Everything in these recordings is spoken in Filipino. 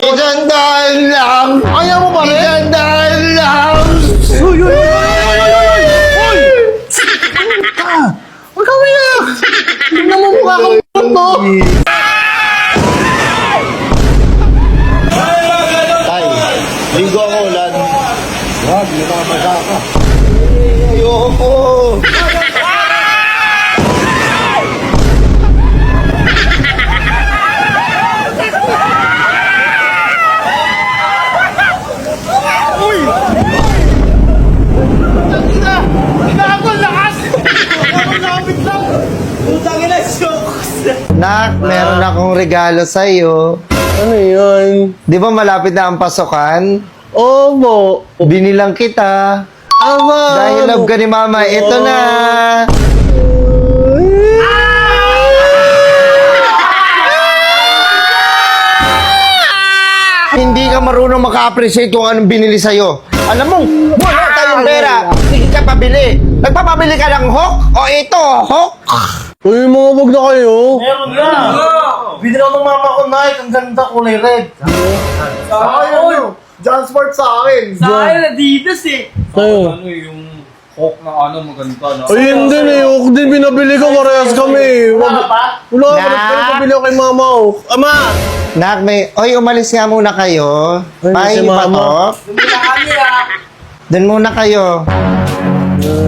Isang daan lang! Ayaw mo pa rin? Isang daan lang! Uy! Uy! Uy! Huwag ka umiyak! Tignan mo mukha kang to! Tay, linggo ang ulan. Wag, hindi na ka. Ayoko! Nak, meron akong regalo sa'yo. Ano yun? Di ba malapit na ang pasukan? Opo! Binilang kita. Aba! Dahil love ka ni Mama, ito na! Hindi ka marunong maka-appreciate kung anong binili sa'yo. Alam mo, wala tayong pera. Sige ka pabili. Nagpapabili ka ng Hawk? O ito, Hawk? Uy, mga wag na kayo! Meron na! Bili ako ng mama ko, Nike. Ang ganda, kulay red. Ayun! John Sport sa akin. Sa akin, Adidas eh. Sa'yo? Ano yung Hawk na ano, maganda na. Ayun din eh, Hawk din binabili ko, parehas kami. Wala pa? Wala ka, Nak! nagpapabili ako kay Mama Hawk. Ama! Nak, oy, umalis nga muna kayo. Ay, si Mama. Patok. Bumili na kami ah. Doon muna kayo.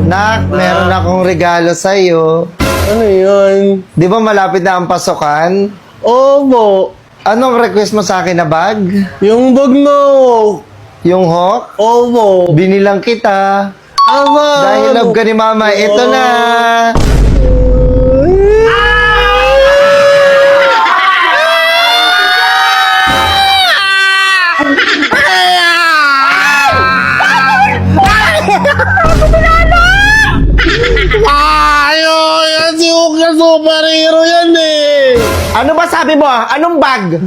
Nak, meron akong regalo sa'yo. Ano yun? Di ba malapit na ang pasukan? Opo! Anong request mo sa akin na bag? Yung bag na Hawk! Yung Hawk? Opo! Binilang kita. Aba! Dahil love ka ni Mama, ito na! Ayo! Yan si Hawk na superhero yan eh! Ano ba sabi mo? Anong bag?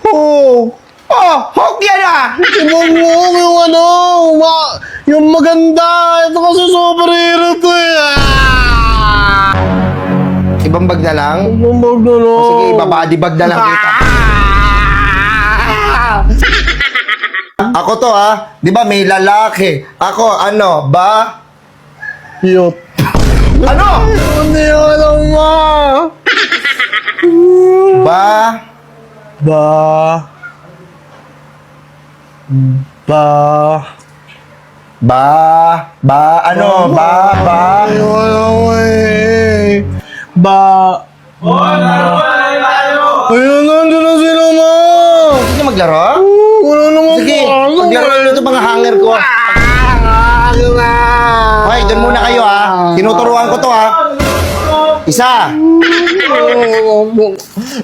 Oh, Hawk yan ah! Ibang mo yung ano, yung maganda. Ito kasi superhero to eh. Ibang bag na lang? Ibang bag na no. Sige, ibabody bag na lang kita. Ako to di ba may lalaki? Ako, ano, ba? Yot. Ano? Hindi ko alam ma. Ba? Ba. Ano? Ba? Hindi ko alam eh. Ba. Ayun, nandun na sila ma. Gusto niyo maglaro? Wala naman Sige, pa. maglaro nyo ito mga hanger ko. Okay, doon muna kayo Tinuturuan ko to Isa.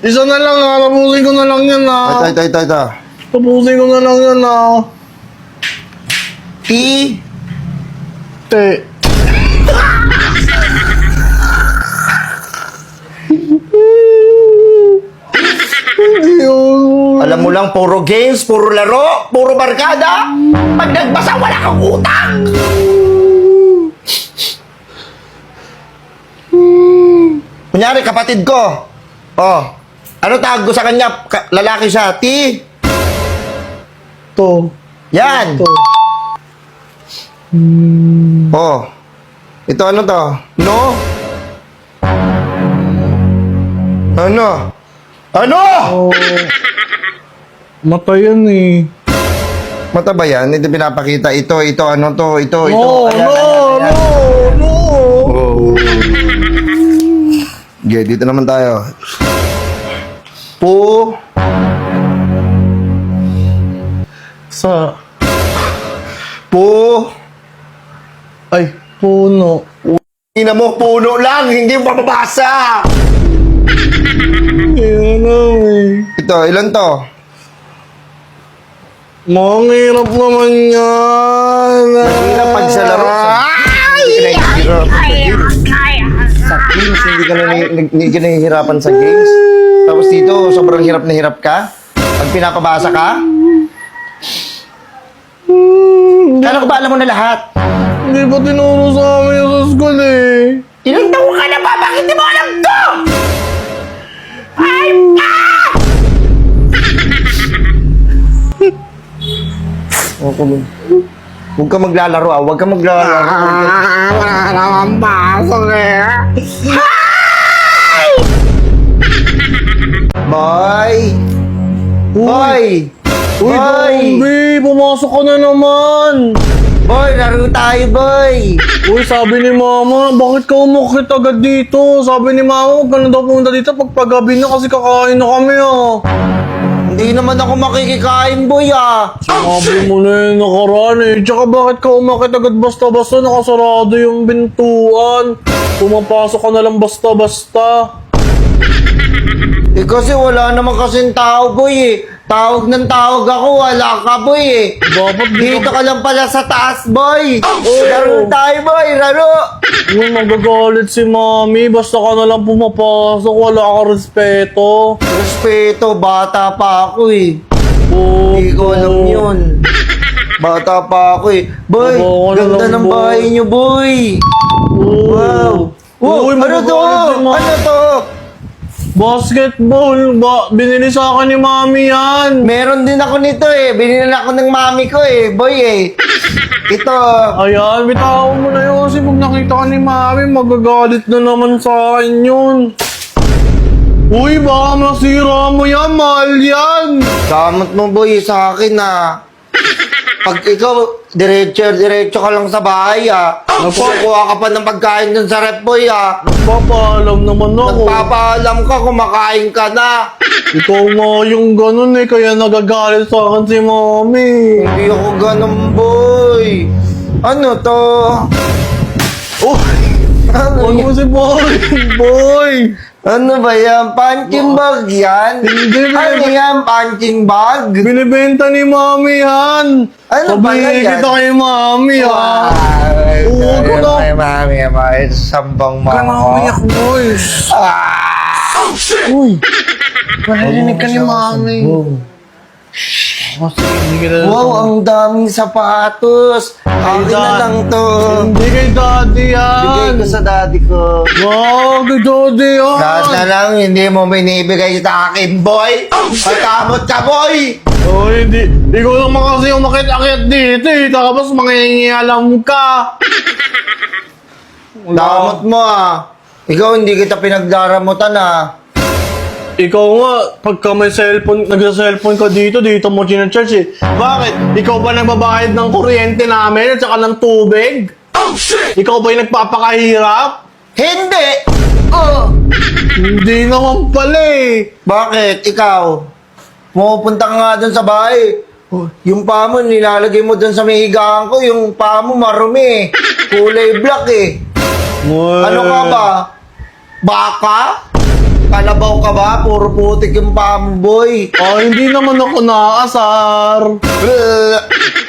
Isa na lang tapusin ko na lang yan Ito. Tapusin ko na lang yan T. Te. Hindi yun. Alam mo lang, puro games, puro laro, puro barkada. Pag nagbasa, wala kang utang. Kunyari, kapatid ko. Ano tawag ko sa kanya? Lalaki siya. T. To. Yan. To. Ito ano to? No? Ano? Oh. Mata yan eh. Mata ba yan? Ito pinapakita. Ito, ano to? Ito. No, Ayan, no, ayan. no, no. Oh. Okay, dito naman tayo. Sa. Ay, puno. Ina mo, puno lang, hindi mo mababasa. Yan eh. Ito, ilan to? Ang hirap naman yan. Mahirap pag sa laro. Sa games, hindi ka nahihirapan sa games. Tapos dito, sobrang hirap na hirap ka. Pag pinapabasa ka. Kala ko ba alam mo na lahat? Hindi pa tinuro sa amin sa school eh. Ilang taon ka na ba? Bakit di mo alam to? Ay! Huwag ka maglalaro ah. Huwag ka maglalaro. Wala naman pasok eh. Boy! Boy! Uy, Boy! Bambi, pumasok ka na naman. Boy, laro tayo, boy! Uy, sabi ni Mama, bakit ka umakit agad dito? Sabi ni Mama, huwag ka na daw pumunta dito pagpagabi na kasi kakain na kami ah. Hindi naman ako makikikain, boy ah! Sabi mo na yung nakaraan eh. Tsaka bakit ka umakit agad basta-basta? Nakasarado yung bintuan. Pumapasok ka na lang basta-basta. Eh kasi wala naman kasing tao, boy eh. Tawag ng tawag ako, wala ka, boy eh. Dapat Dito ka lang pala sa taas, boy! Laro tayo, boy! Laro! Uy, magagalit si Mami. Basta ka na lang pumapasok. Wala ka respeto. Respeto, bata pa ako eh. Oh, Hindi ko alam yun. Bata pa ako eh. Boy, Baba ka na ganda lang, ng boy. bahay niyo, boy! Wow! Oh, Uy, ano to? magagalit si Mami. Ano to? Basketball. Binili sa akin ni Mami yan. Meron din ako nito eh. Binili ako ng mami ko eh, boy eh. Ito. Ayan, bitaw mo na yun kasi pag nakita ka ni Mami, magagalit na naman sa akin yun. Uy, baka masira mo yan, mahal yan. Kamot mo, boy, sa akin ah. Pag ikaw, diretso ka lang sa bahay ah. Kukuha ka pa ng pagkain dun sa rep, boy ah. Nagpapaalam naman ako. Nagpapaalam ka, kumakain ka na. Ikaw nga yung ganun eh, kaya nagagalit sa akin si Mami. Hindi ako ganun, boy. Ano to? Oh, Ano ano yan? si Boy? Boy! Ano ba yan? Punching bag yan? Hindi, Ano yan? Punching bag? Binibenta ni Mami yan. Ano ba Sabihin yan? kita kay Mami ha. Oo, ko na. Ay, mami, may sambang Ka mama na ko. umiyak, boy. Uy, marinig ka ni Mami. Kasi hindi ka na... Wow, ang daming sapatos. Akin na lang to. Hindi kay Daddy Bigay yan. ko sa daddy ko. Wow, kay Daddy yan. Lahat na lang, hindi mo binibigay sa akin, boy. Pagkamot ka, boy. Oh, hindi. Ikaw lang kasi umakit-akit dito eh. Tapos mangingialam ka. Damot mo ah. Ikaw, hindi kita pinagdaramutan ah. Ikaw nga, pagka may cellphone, nagsa-cellphone ka dito mo charge eh. Bakit? Ikaw ba nagbabayad ng kuryente namin at saka ng tubig? Oh, shit! Ikaw ba yung nagpapakahirap? Hindi! Hindi naman pala eh. Bakit? Ikaw? Pumupunta ka nga dun sa bahay. Yung paa mo, nilalagay mo dun sa may higaan ko. Yung paa mo marumi eh. Kulay black eh. Ano ka ba? Baka? Kalabaw ka ba? Puro putik yung paa mo, boy. Ah, hindi naman ako naaasar.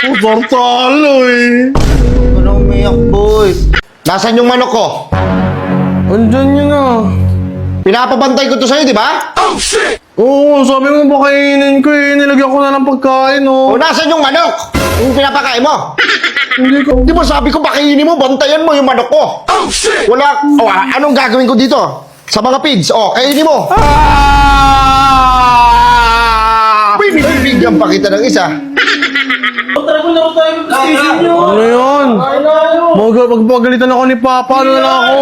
Usar talo eh. Anong umiyak, boy? Nasaan yung manok ko? Andyan yun ah. Pinapabantay ko to sa'yo, di ba? Oo, sabi mo ba kainin ko eh. Nilagyan ko na ng pagkain O oh. nasaan yung manok? Yung pinapakain mo? Hindi ko... Di ba sabi ko pakainin mo, bantayan mo yung manok ko? Wala, anong gagawin ko dito? Sa mga pigs, kainin mo. Bibigyan pa kita ng isa. Tara ko na tayo ng station nyo. Ano yun? Magpagalitan ako ni Papa. Ano na lang ako?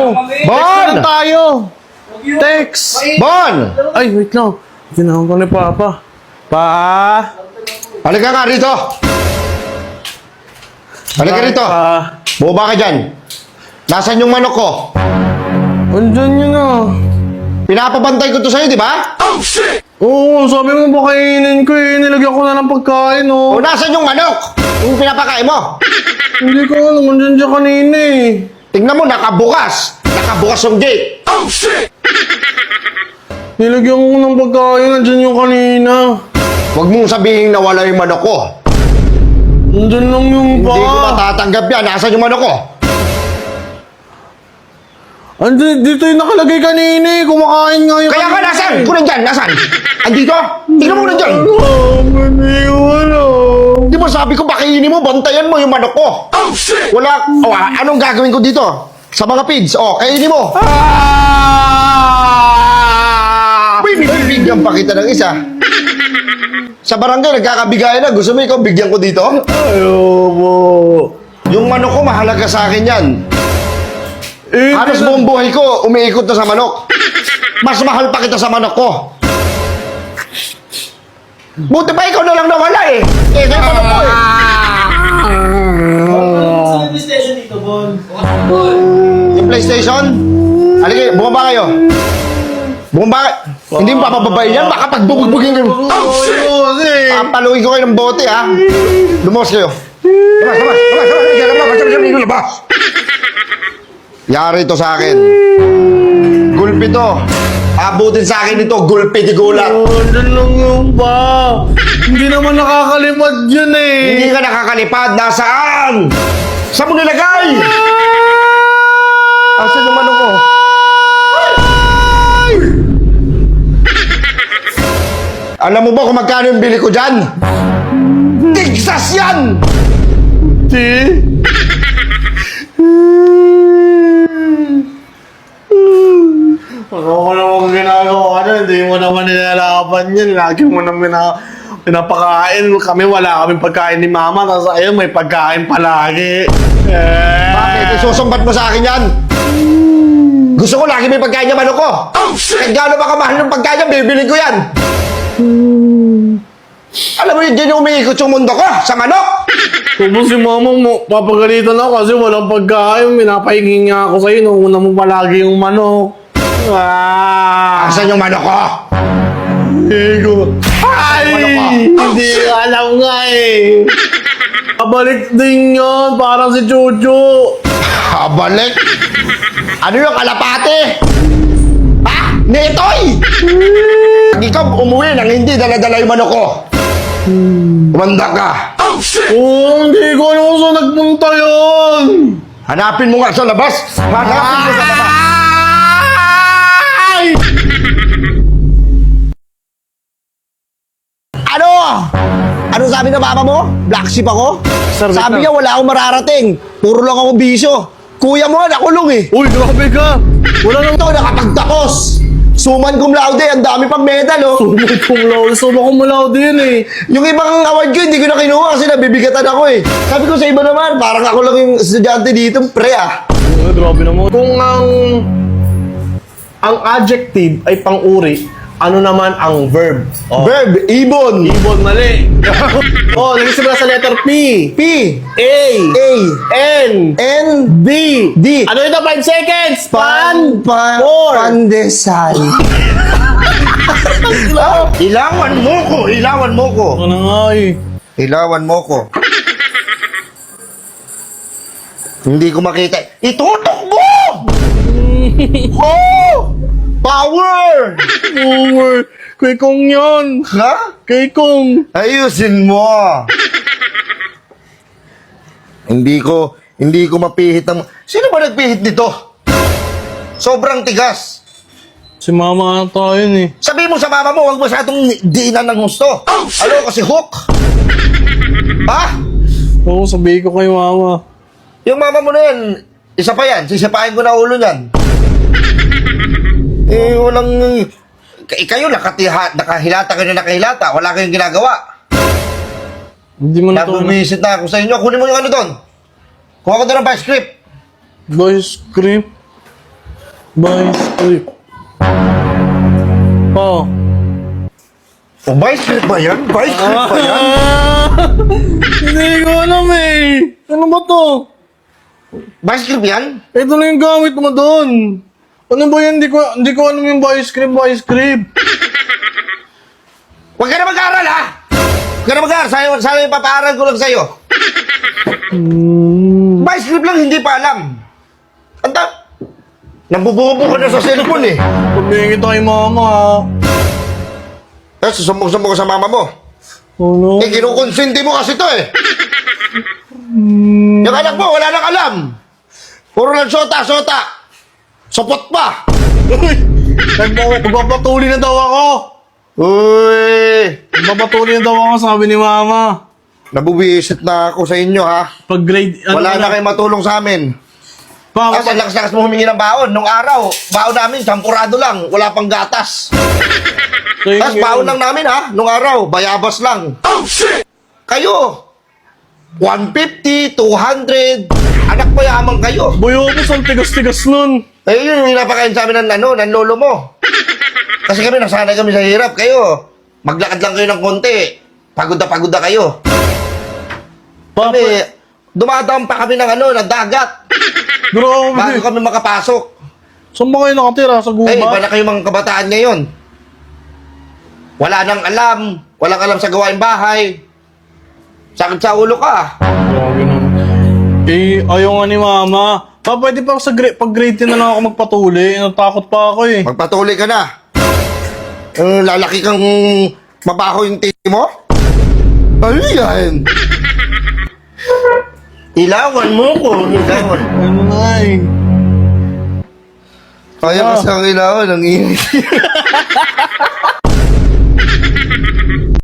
Bon! Text na tayo. Text. Bon! Ay, wait lang. Tinawag ko ni Papa. Pa? Halika nga rito. Halika rito. Pa? Bumaba ka dyan. Nasaan yung manok ko? Andyan yun ah. Pinapabantay ko to sa'yo, di ba? Oo, sabi mo ba kainin ko eh. Nilagyan ko na ng pagkain O oh. nasaan yung manok? Yung pinapakain mo? Hindi ko alam. Andyan siya kanina eh. Tingnan mo, nakabukas. Nakabukas yung gate. Nilagyan ko ng pagkain. Andyan yung kanina. Huwag mong sabihin na wala yung manok ko. Andyan lang yung pa. Hindi ko matatanggap yan. Nasaan yung manok ko? Andyan, dito yung nakalagay kanina eh. Kumakain nga yung Kaya ka, kanina nasaan? eh. Kunin dyan, nasaan? Andito? Tingnan mo na dyan. Wala. Di ba sabi ko, pakainin mo, bantayan mo yung manok ko. Wala, anong gagawin ko dito? Sa mga pigs, kainin mo. bibigyan pa kita ng isa. Sa barangay, nagkakabigayan na. Gusto mo ikaw bigyan ko dito? Ayoko. Yung manok ko, mahalaga sa akin yan. Halos buong buhay ko, umiikot na sa manok. Mas mahal pa kita sa manok ko. Buti pa ikaw na lang nawala eh. Eh, kaya manok ko eh. Saan yung station dito, Bon? Yung PlayStation? Halika, bumaba kayo. Bumaba kayo. Hindi mo papababayin yan, baka pagbubugbugin kayo. Papaluin ko kayo ng bote ha. Lumos kayo. Labas. Yari to sa akin. Gulpi to. Abutin sa akin ito, gulpi di gulat. Ano lang yung ba? Hindi naman nakakalimad yun eh. Hindi ka nakakalipad. Nasaan? Saan mo nilagay? Asan yung manok ko? Alam mo ba kung magkano yung bili ko dyan? Tigsas yan! Ano ko naman ginagawa na, hindi mo naman nilalaban yan. Lagi mo naman pinapakain. Kami wala kaming pagkain ni mama, tapos ayun may pagkain palagi. Bakit? Isusumbat mo sa akin yan? Gusto ko lagi may pagkain niya manok ko. Kahit gaano ba kamahal ng pagkain niya, bibili ko yan. Alam mo yun, dyan yung umiikot yung mundo ko sa manok. Tapos si mama mo, papagalitan ako kasi walang pagkain. Pinapahingi nga ako sa'yo, nauna mo palagi yung manok. Asan yung manok ko? Ego. Ay! Ano ka? Hindi ko alam nga eh. Pabalik din yun, parang si Jojo. Balik? Ano yung kalapate? Ha? Netoy! Ikaw umuwi nang hindi dala-dala yung manok ko. Umanda ka. Oh, hindi ko alam kung saan nagpunta yun. Hanapin mo nga sa labas. Hanapin mo sa labas. Ay! Ano? Ano sabi ng mama mo? Black sheep ako? Sir, wait Sabi lang. niya wala akong mararating. Puro lang ako bisyo. Kuya mo nga nakulong eh. Uy, grabe ka. Wala nang Ito nakapagtakos. Suman cum laude, ang dami pang medal oh. sumay kong laude. Suma kong laude yun eh. Yung ibang award ko, hindi ko na kinuha kasi nabibigatan ako eh. Sabi ko sa iba naman, parang ako lang yung estudyante dito, pre ah. Ay, grabe naman. Kung ang adjective ay pang-uri, ano naman ang verb? Oh. Verb, ibon. Ibon, mali. Oh, nag-isip ka sa letter P. P. A. A. N. N. D. D. Ano ito? 5 seconds. Four. Pandesal. Ilawan mo ko. Ilawan mo ko. Ano nga eh. Ilawan mo ko. Hindi ko makita. Itutok mo! Oh! Power! Over. Kay Kong yun. Ha? Kay Kong. Ayusin mo. Hindi ko mapihit ng... Sino ba nagpihit nito? Sobrang tigas. Si mama ata yun eh. Sabi mo sa mama mo, huwag masyadong diinan ng gusto. Ano kasi hook? Ha? Oo, sabihin ko kay mama. Yung mama mo na yan, isa pa yan, sisipain ko na ulo niyan. Eh, walang... Kayo, nakahilata kayo na nakahilata. Wala kayong ginagawa. Hindi mo na to. Nabumisit na ako sa inyo. Kunin mo yung ano doon. Kuha ko doon ng vice script. Vice script. Vice script. Oh. Oh, vice script ba yan? Vice script ba yan? Hindi ko alam eh. Ano ba to? Vice script yan? Ito na yung gamit mo doon. Ano ba yan? Hindi ko alam yung vice script, vice script. Huwag ka na mag-aaral, ha? Huwag ka na mag-aaral. Sana yung papaaral ko lang sa'yo. Vice script lang, hindi pa alam. Anta, nabububo ka na sa cellphone eh. Pabingin ito kay mama ha. Tapos susumbong-sumbong ka sa mama mo. Oh no. Eh, kinukonsinti mo kasi to eh. Yung anak mo, wala nang alam. Puro lang sota-sota. Sopot pa. Magpapatuloy na daw ako. Uy, Magpapatuloy na daw ako, sabi ni mama. nabubisit na ako sa inyo ha. Pag grade, Wala na kayo matulong sa amin. Bakit? Tapos ang lakas-lakas mo humingi ng baon. Nung araw, baon namin, sampurado lang. Wala pang gatas. Tapos baon lang namin ha, nung araw, bayabas lang. Oh, shit! Kayo, 150, 200, anak mayaman kayo. Boyobos, ang tigas-tigas nun. Eh, yun yung pinapakain sa amin ng lolo mo. Kasi kami, nasanay kami sa hirap. Kayo, maglakad lang kayo ng konti. Pagod na kayo. Kami, dumadaan pa kami ng dagat. Bago Grabe. kami makapasok. Saan ba kayo nakatira? Sa Eh, iba gubat? na kayo mga kabataan ngayon. Wala nang alam. Walang alam sa gawain bahay. Sakit sa ulo ka. Grabe naman. Eh, ayaw nga ni mama. Pwede pa sa pag grade 10 na lang ako magpatuloy. Natakot pa ako eh. Magpatuloy ka na. Lalaki kang mabaho yung titi mo? Ano yan? Ilawan mo ko. Ilawan. Ano nga eh. Kaya kasi ang ilawan, ang init.